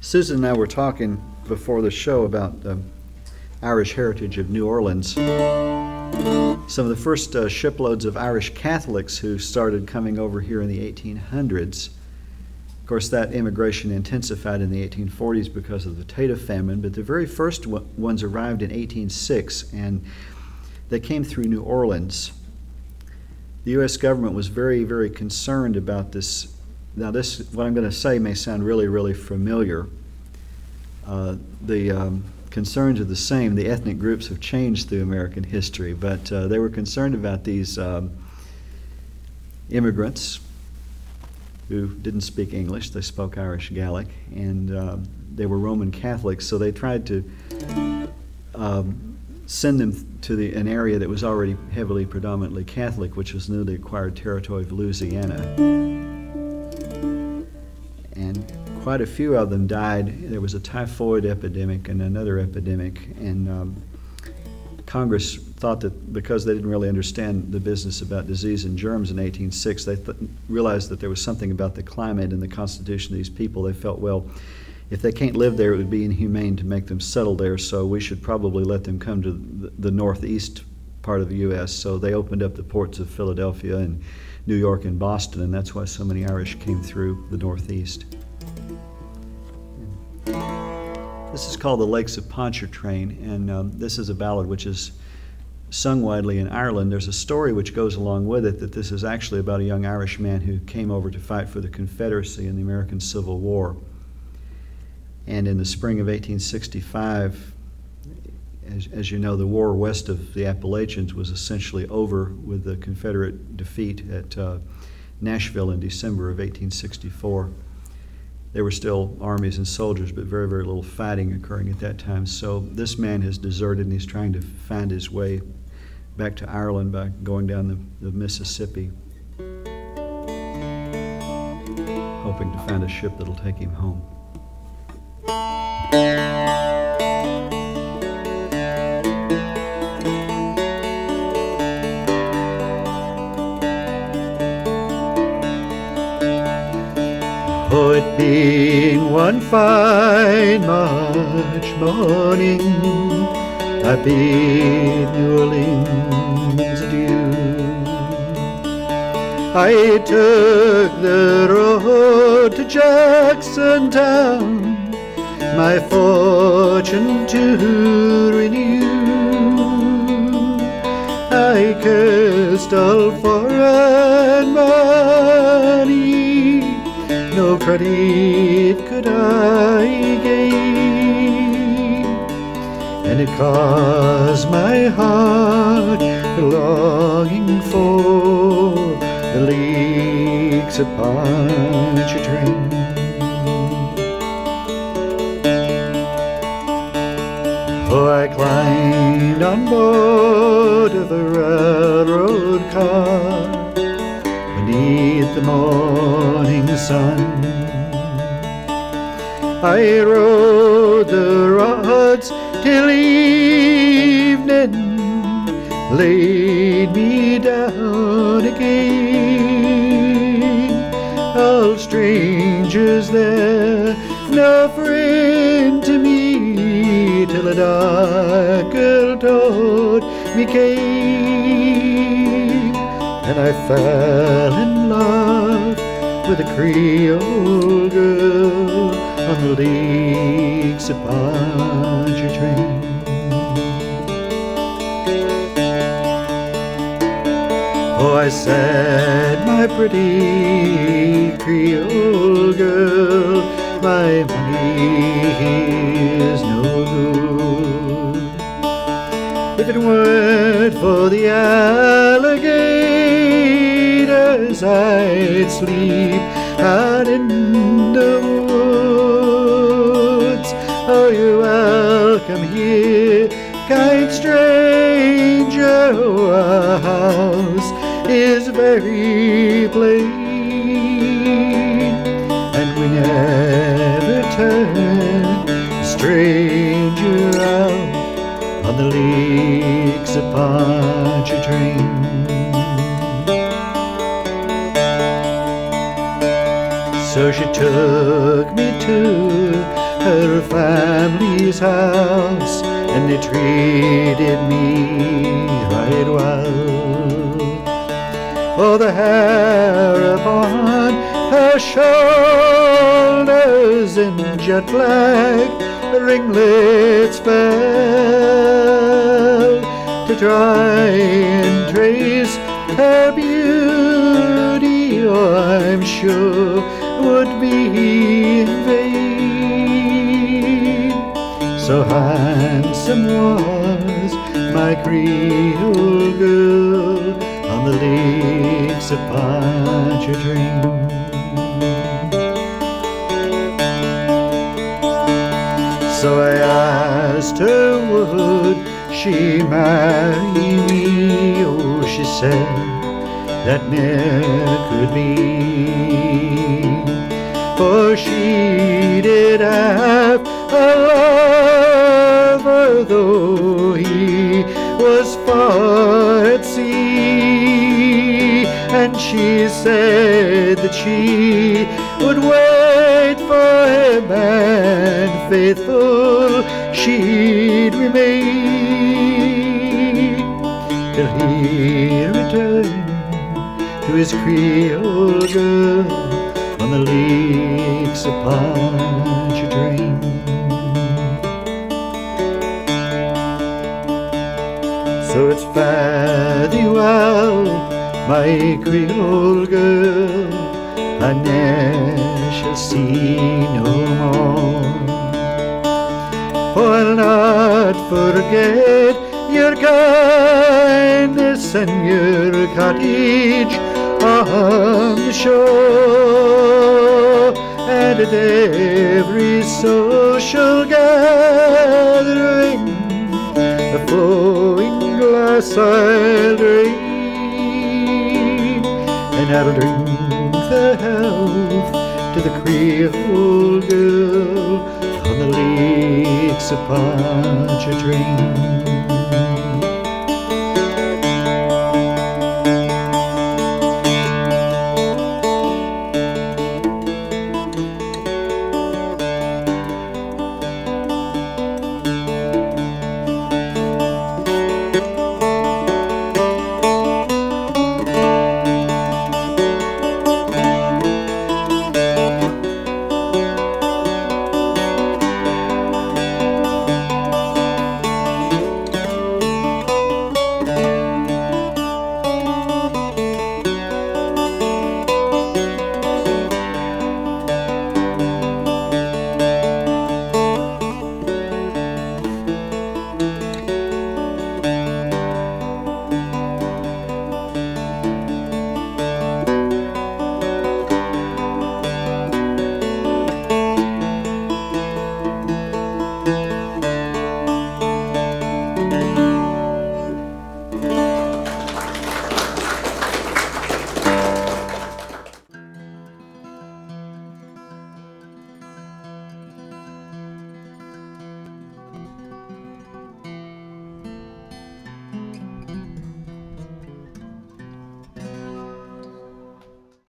Susan and I were talking before the show about the Irish heritage of New Orleans. Some of the first shiploads of Irish Catholics who started coming over here in the 1800s. Of course, that immigration intensified in the 1840s because of the potato famine, but the very first ones arrived in 1806, and they came through New Orleans. The U.S. government was very, very concerned about this. Now, what I'm going to say may sound really, really familiar. The concerns are the same. The ethnic groups have changed through American history, but they were concerned about these immigrants who didn't speak English. They spoke Irish Gaelic, and they were Roman Catholics, so they tried to send them to an area that was already heavily predominantly Catholic, which was newly acquired territory of Louisiana. And quite a few of them died. There was a typhoid epidemic and another epidemic, and Congress thought that because they didn't really understand the business about disease and germs in 1806, they realized that there was something about the climate and the constitution of these people. They felt, well, if they can't live there, it would be inhumane to make them settle there, so we should probably let them come to the northeast part of the U.S. So they opened up the ports of Philadelphia and New York and Boston, and that's why so many Irish came through the northeast. This is called the Lakes of Ponchartrain, and this is a ballad which is sung widely in Ireland. There's a story which goes along with it that this is actually about a young Irish man who came over to fight for the Confederacy in the American Civil War. And in the spring of 1865, as you know, the war west of the Appalachians was essentially over with the Confederate defeat at Nashville in December of 1864. There were still armies and soldiers, but very, very little fighting occurring at that time. So this man has deserted, and he's trying to find his way back to Ireland by going down the Mississippi, hoping to find a ship that'll take him home. Oh, it being one fine March morning, I bid New Orleans adieu. I took the road to Jackson Town, my fortune to renew. I cursed all foreign money, no credit could I gain, and it caused my heart longing for the lakes of Ponchartrain. Oh, I climbed on board of a railroad car beneath the morning sun. I rode the rods till evening laid me down again. All strangers there, no friend to me, till a darker toward me came, and I fell in love with a Creole girl on the lakes of Ponchartrain. Oh, I said, my pretty Creole girl, my money is no good. If it weren't for the alligators, I'd sleep out in the woods. Oh, you're welcome here, kind stranger. Oh, our house is very plain, and we never turn a stranger out on the lakes of Ponchartrain. So she took me to her family's house, and they treated me right well. Oh, the hair upon her shoulders in jet black ringlets fell, to try and trace her beauty, oh, I'm sure would be in vain. So handsome was my Creole girl on the lakes of Ponchartrain. So I asked her, would she marry me? Oh, she said that ne'er could be, for she did have a lover, though he was far at sea, and she said that she would wait for him, and faithful she'd remain till he returned to his Creole girl on the lakes of Ponchartrain. So it's fare thee well, my Creole girl, I ne'er shall see no more. For I'll not forget your kindness and your cottage on the shore, and at every social gathering a flowing glass I'll drain, and I'll drink the health to the Creole girl on the lakes of Ponchartrain.